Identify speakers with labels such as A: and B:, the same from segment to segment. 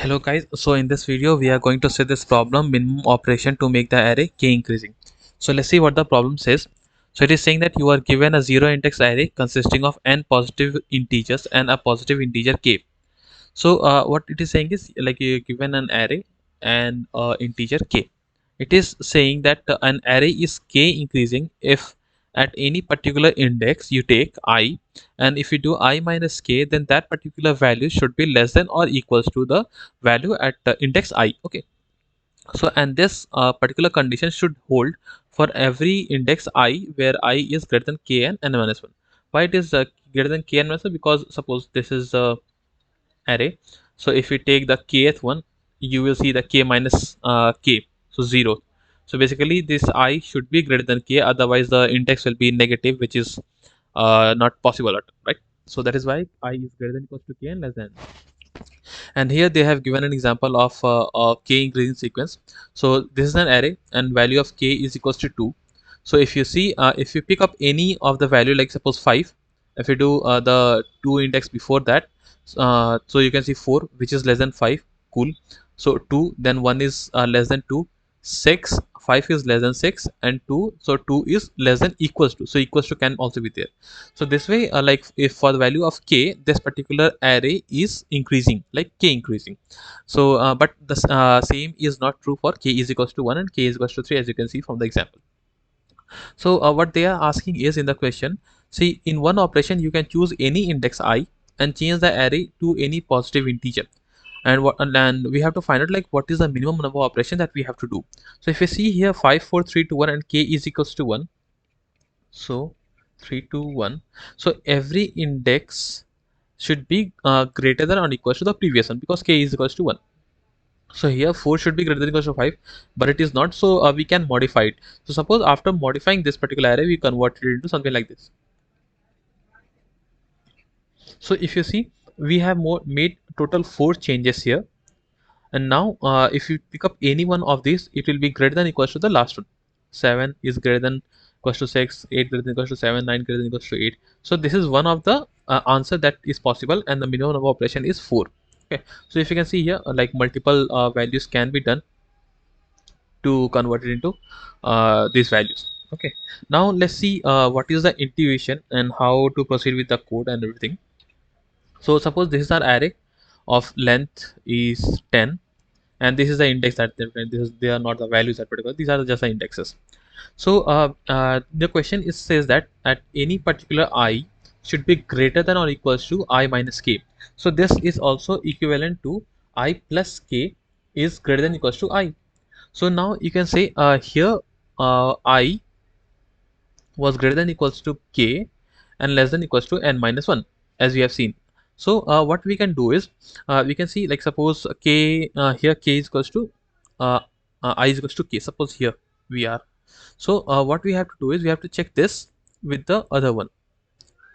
A: Hello guys, so in this video we are going to see this problem minimum operation to make the array k increasing. So let's see what the problem says. So it is saying that you are given a zero index array consisting of n positive integers and a positive integer k. So what it is saying is like you given an array and integer k. It is saying that an array is k increasing if at any particular index you take I, and if you do I minus k, then that particular value should be less than or equals to the value at index I. Okay, so and this particular condition should hold for every index I where I is greater than k and n minus 1. Why it is greater than k and minus 1? Because suppose this is array. So if we take the kth one, you will see the k minus k, so 0. So basically this I should be greater than k, otherwise the index will be negative, which is not possible at, right? So that is why I is greater than equals to k and less than. And here they have given an example of a k increasing sequence. So this is an array and value of k is equals to 2. So if you see, if you pick up any of the value, like suppose 5, if you do the 2 index before that, so you can see 4, which is less than 5. Cool. So 2, then 1 is less than 2. 6, 5 is less than 6, and 2, so 2 is less than equals to, so equals to can also be there. So this way, like if for the value of k, this particular array is increasing, like k increasing. So but the same is not true for k is equals to 1 and k is equals to 3, as you can see from the example. So what they are asking is, in the question, see, in one operation you can choose any index I and change the array to any positive integer. And we have to find out like what is the minimum number of operation that we have to do. So if you see here 5 4 3 2 1 and k is equals to 1, so 3 2 1, so every index should be greater than or equal to the previous one, because k is equals to 1. So here 4 should be greater than equals to 5, but it is not, so we can modify it. So suppose after modifying this particular array, we convert it into something like this. So if you see, we have made total 4 changes here, and now if you pick up any one of these, it will be greater than equals to the last one. 7 is greater than equals to 6, 8 greater than equals to 7, 9 greater than equals to 8. So this is one of the answer that is possible, and the minimum number of operation is 4. Okay, so if you can see here, like multiple values can be done to convert it into these values. Okay, now let's see what is the intuition and how to proceed with the code and everything. So suppose this is our array of length is 10, and this is the index that they are not the values that particular, these are just the indexes. So the question is says that at any particular I should be greater than or equals to I minus k. So this is also equivalent to I plus k is greater than equals to I. So now you can say here I was greater than equals to k and less than equals to n minus 1, as we have seen. So what we can do is, we can see, like suppose k here k is equals to uh, I is equals to k, suppose here we are. So what we have to do is we have to check this with the other one.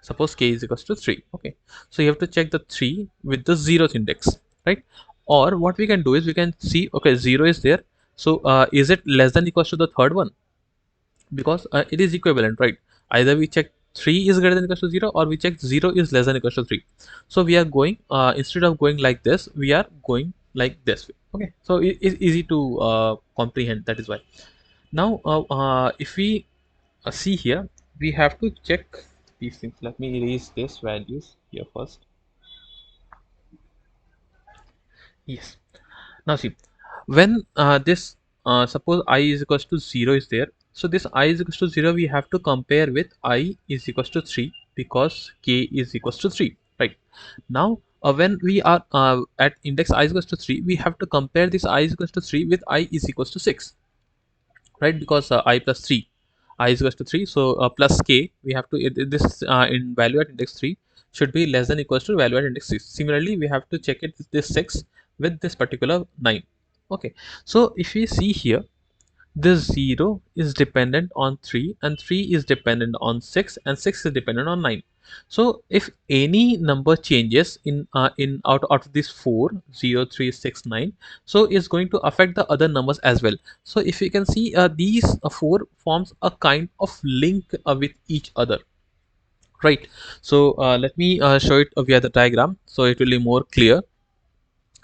A: Suppose k is equals to 3. Okay, so you have to check the 3 with the 0th index, right? Or what we can do is we can see, okay, 0 is there, so is it less than equals to the third one? Because it is equivalent, right? Either we check 3 is greater than equals to 0, or we check 0 is less than equals to 3. So we are going, instead of going like this, we are going like this way. Okay, so it is easy to comprehend, that is why. Now if we see here, we have to check these things. Let me erase this values here first. Yes, now see, when this suppose I is equals to 0 is there, so this I is equals to 0 we have to compare with I is equals to 3, because k is equals to 3, right? Now when we are at index I is equals to 3, we have to compare this I is equals to 3 with I is equals to 6, right? Because I plus 3, I is equals to 3, so plus k, we have to this in value at index 3 should be less than equals to value at index 6. Similarly, we have to check it with this 6 with this particular 9. Okay, so if we see here, this 0 is dependent on 3, and 3 is dependent on 6, and 6 is dependent on 9. So if any number changes in out of these 4, 0 3 6 9, so it's going to affect the other numbers as well. So if you can see, these 4 forms a kind of link with each other, right? So let me show it via the diagram, so it will be more clear.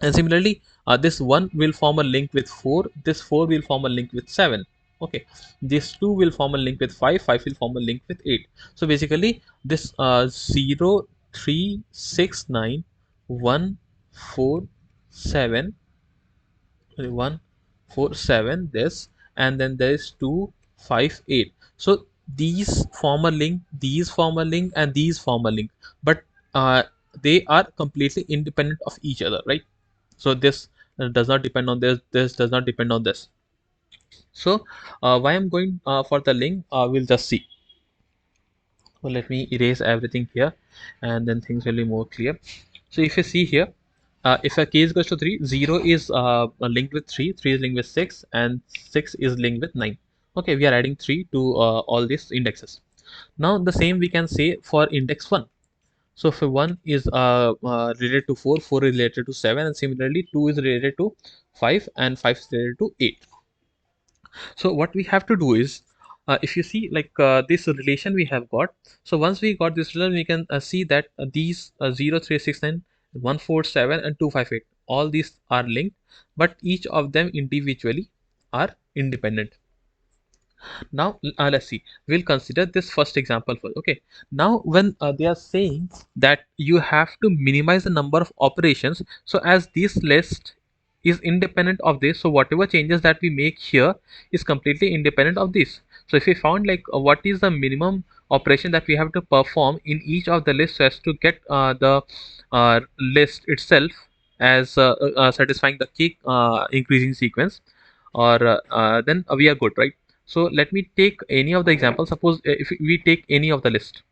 A: And similarly, this 1 will form a link with 4, this 4 will form a link with 7. Okay, this 2 will form a link with 5, 5 will form a link with 8. So basically this 0 3 6 9 1 4 7 1 4 7 this, and then there is 2 5 8. So these form a link, these form a link, and these form a link, but uh, they are completely independent of each other, right? So this does not depend on this, this does not depend on this. So why I'm going for the link, we'll just see. So let me erase everything here, and then things will be more clear. So if you see here, if a k is equals to 3, 0 is linked with 3, 3 is linked with 6, and 6 is linked with 9. Okay, we are adding 3 to all these indexes. Now the same we can say for index 1. So if 1 is related to 4, 4 is related to 7, and similarly 2 is related to 5, and 5 is related to 8. So what we have to do is, if you see like this relation we have got, so once we got this relation, we can see that these 0 3 6 9 1 4 7 and 2 5 8, all these are linked, but each of them individually are independent. Now let's see, we'll consider this first example first. Okay, now when they are saying that you have to minimize the number of operations, so as this list is independent of this, so whatever changes that we make here is completely independent of this. So if we found like what is the minimum operation that we have to perform in each of the lists as to get the list itself as satisfying the key increasing sequence, or then we are good, right? So let me take any of the examples. Suppose if we take any of the list.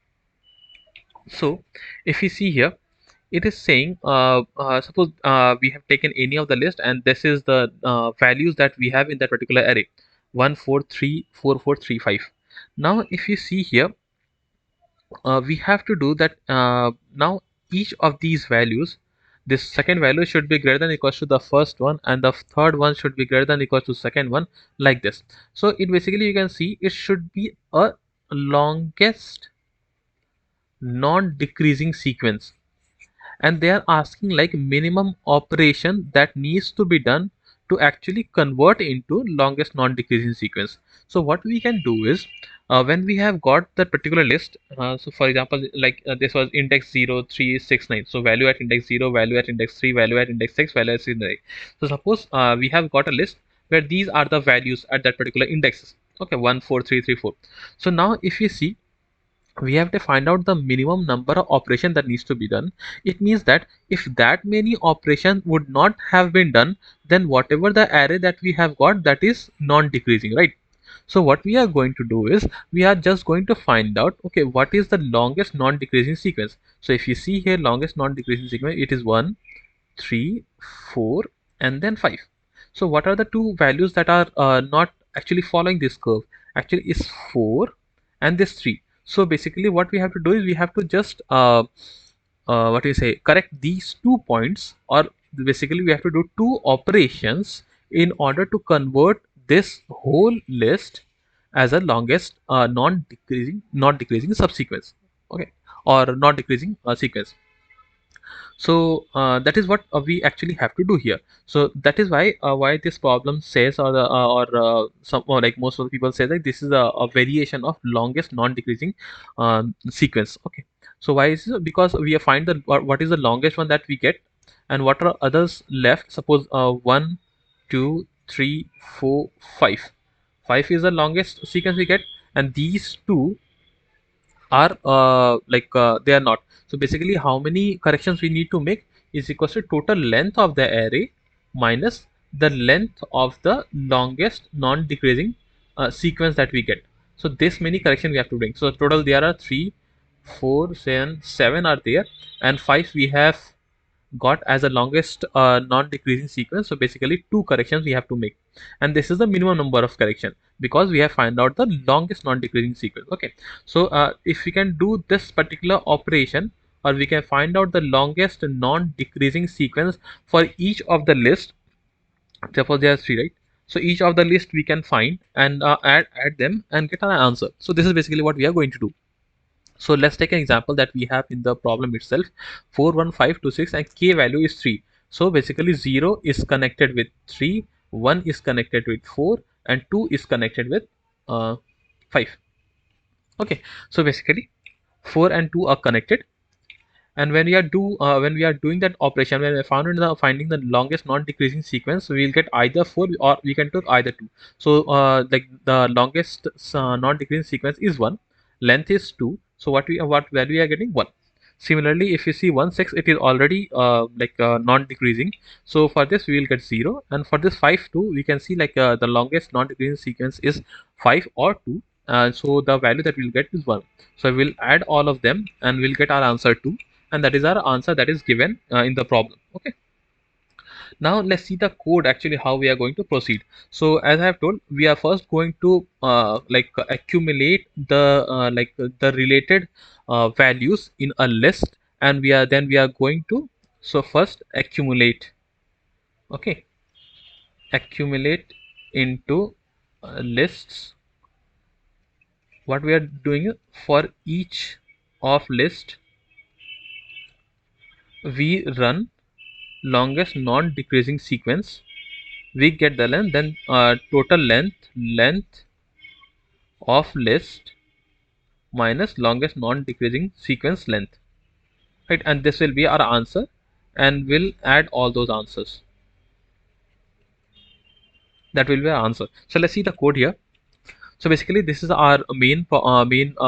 A: So if you see here, it is saying suppose we have taken any of the list, and this is the values that we have in that particular array: 1 4 3 4 4 3 5. Now if you see here, we have to do that. Now each of these values, this second value should be greater than or equals to the first one, and the third one should be greater than or equals to second one, like this. So it basically, you can see, it should be a longest non-decreasing sequence, and they are asking like minimum operation that needs to be done to actually convert into longest non-decreasing sequence. So what we can do is, when we have got that particular list, so for example, like this was index 0 3 6 9, so value at index 0, value at index 3, value at index 6, value at index 8. So suppose we have got a list where these are the values at that particular indexes. Okay, 1 4 3 3 4. So now if you see, we have to find out the minimum number of operation that needs to be done. It means that if that many operations would not have been done, then whatever the array that we have got, that is non-decreasing, right? So what we are going to do is, we are just going to find out, okay, what is the longest non-decreasing sequence. So if you see here, longest non-decreasing sequence, it is 1 3 4 and then 5. So what are the two values that are not actually following this curve? Actually is 4 and this 3. So basically what we have to do is, we have to just what do you say, correct these 2 points, or basically we have to do two operations in order to convert this whole list as a longest non-decreasing subsequence. Okay, or not decreasing sequence. So that is what we actually have to do here. So that is why this problem says, or some, or like most of the people say that this is a variation of longest non-decreasing sequence. Okay, so why is it? Because we find the what is the longest one that we get, and what are others left. Suppose 1 2 3 4 5. 5 is the longest sequence we get, and these two are they are not. So basically how many corrections we need to make is equals to total length of the array minus the length of the longest non-decreasing sequence that we get. So this many correction we have to bring. So total there are 3 4 7 are there, and 5 we have got as a longest non-decreasing sequence. So basically two corrections we have to make, and this is the minimum number of correction, because we have find out the longest non-decreasing sequence. Okay, so if we can do this particular operation, or we can find out the longest non-decreasing sequence for each of the list. Suppose there are three, right? So each of the list we can find and add them and get an answer. So this is basically what we are going to do. So let's take an example that we have in the problem itself: 4 1 5 2 6, and k value is 3. So basically 0 is connected with 3, 1 is connected with 4, and 2 is connected with 5. Okay, so basically 4 and 2 are connected, and when we are doing that operation, when we found in the finding the longest non-decreasing sequence, we will get either 4 or we can take either 2. So like the longest non-decreasing sequence is 1, length is 2, so what value we are getting? 1. Similarly, if you see 1 6, it is already non-decreasing, so for this we will get 0, and for this 5 2, we can see like the longest non-decreasing sequence is 5 or 2, so the value that we'll get is 1. So we'll add all of them and we'll get our answer 2, and that is our answer that is given in the problem. Okay, now let's see the code actually how we are going to proceed. So as I have told, we are first going to accumulate the related values in a list, and we are going to, so first accumulate. Okay, accumulate into lists. What we are doing, for each of list we run longest non-decreasing sequence, we get the length, then total length of list minus longest non-decreasing sequence length, right? And this will be our answer, and we'll add all those answers. That will be our answer. So let's see the code here. So basically this is our main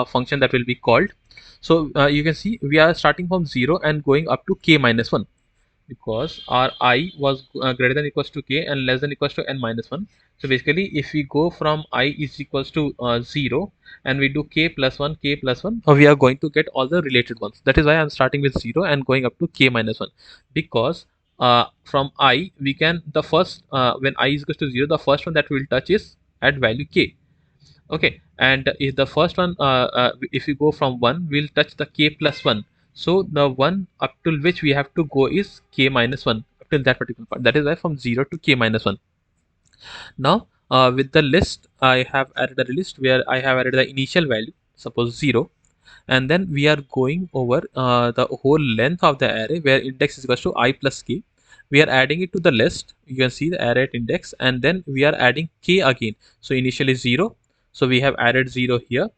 A: function that will be called. So you can see we are starting from 0 and going up to k minus 1, because our I was greater than equals to k and less than equals to n minus 1. So basically if we go from I is equals to 0 and we do k plus 1, we are going to get all the related ones. That is why I'm starting with 0 and going up to k minus 1, because from I we can, the first when I is equals to 0, the first one that we will touch is at value k. Okay, and if the first one if we go from 1, we'll touch the k plus 1. So the one up till which we have to go is k minus 1, up till that particular part. That is why from 0 to k minus 1. Now with the list, I have added a list where I have added the initial value, suppose 0, and then we are going over the whole length of the array where index is equal to I plus k. We are adding it to the list. You can see the array at index, and then we are adding k again. So initially 0, so we have added 0 here,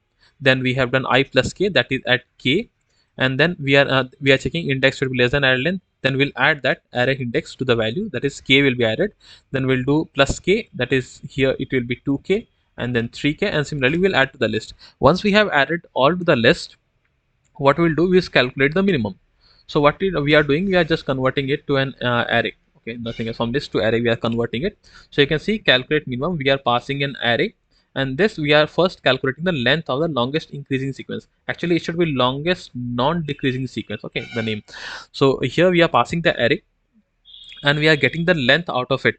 A: then we have done I plus k, that is at k, and then we are checking index should be less than array length, then we'll add that array index to the value, that is k will be added, then we'll do plus k, that is here it will be 2k, and then 3k, and similarly we'll add to the list. Once we have added all to the list, what we'll do is calculate the minimum. So we are doing, we are just converting it to an array. Okay, nothing else. From list to array we are converting it. So you can see calculate minimum, we are passing an array, and this we are first calculating the length of the longest increasing sequence. Actually it should be longest non-decreasing sequence. Okay, the name. So here we are passing the array and we are getting the length out of it.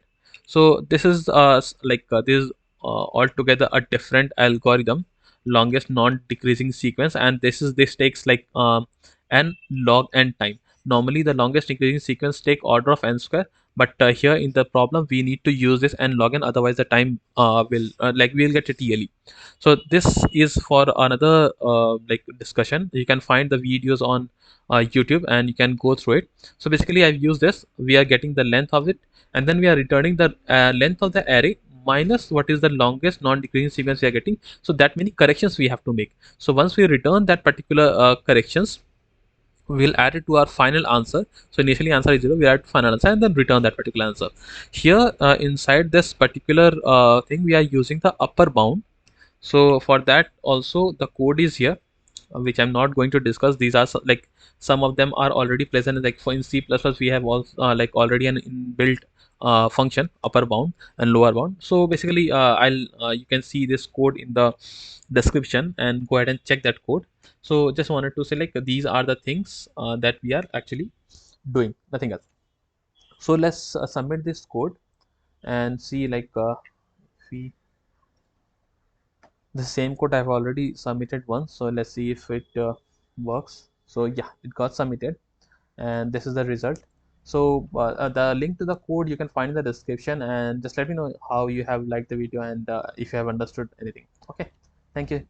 A: So this is this is altogether a different algorithm, longest non-decreasing sequence, and this takes like n log n time. Normally the longest decreasing sequence take order of n square, but here in the problem we need to use this n log n, otherwise the time will we'll get it yearly. So this is for another discussion. You can find the videos on YouTube and you can go through it. So basically I've used this, we are getting the length of it, and then we are returning the length of the array minus what is the longest non-decreasing sequence we are getting. So that many corrections we have to make. So once we return that particular corrections, we'll add it to our final answer. So initially answer is 0, we add final answer and then return that particular answer. Here inside this particular thing, we are using the upper bound. So for that also the code is here, which I'm not going to discuss. These are some of them are already present, like for in C++ we have also already an inbuilt function, upper bound and lower bound. So basically I'll you can see this code in the description and go ahead and check that code. So just wanted to say these are the things that we are actually doing, nothing else. So let's submit this code and see if we, the same code I've already submitted once, so let's see if it works. So yeah, it got submitted and this is the result. So the link to the code you can find in the description, and just let me know how you have liked the video and if you have understood anything. Okay, thank you.